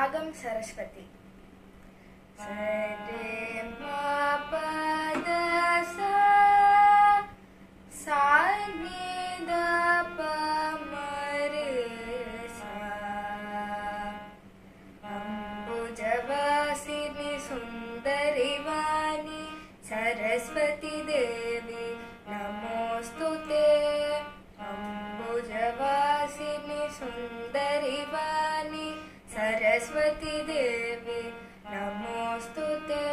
रागम सरस्वती। सरे मा प द सा, सा नि द प म रे सा। अंबुजवासिनी सुंदरी वाणी सरस्वती देवी नमोस्तुते। अंबुजवासिनी सुंदरी वाणी सरस्वती देवी नमोस्तुते।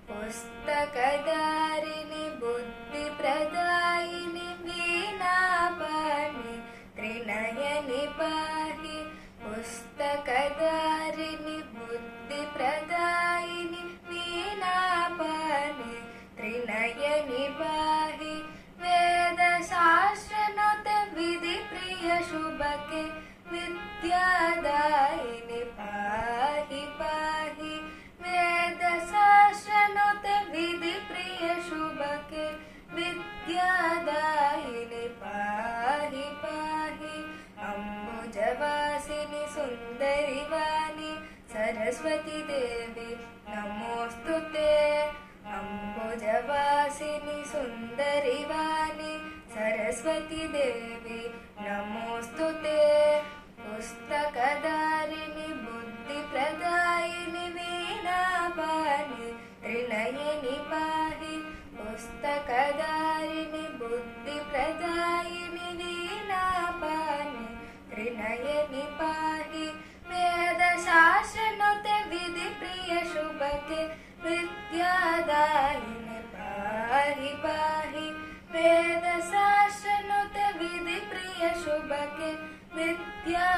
पुस्तकधारिणि बुद्धिप्रदायिनि वीणापाणि त्रिनयनि पाहि। पुस्तकधारिणि बुद्धिप्रदायिनि वीणापाणि त्रिनयनि पाहि। वेदशास्त्रनुत विधिप्रिय शुभके विद्यादायिनि पाहि पाहि। वेदशास्त्रनुत विधिप्रिय शुभके विद्यादायिनि पाहि पाहि। अंबुजवासिनी सुंदरी वाणी सरस्वती देवी नमोस्तुते। अंबुजवासिनी सुंदरी वाणी सरस्वती देवी नमोस्तुते। पुस्तकधारिणि बुद्धिप्रदायिनि वीणापाणि त्रिनयनि पाहि। पुस्तकधारिणि बुद्धिप्रदायिनि वीणापाणि त्रिनयनि पाहि। वेदशास्त्रनुत विधिप्रिय शुभके विद्यादायिनि पाहि पाहि। वेदशास्त्रनुत विधिप्रिय शुभके विद्या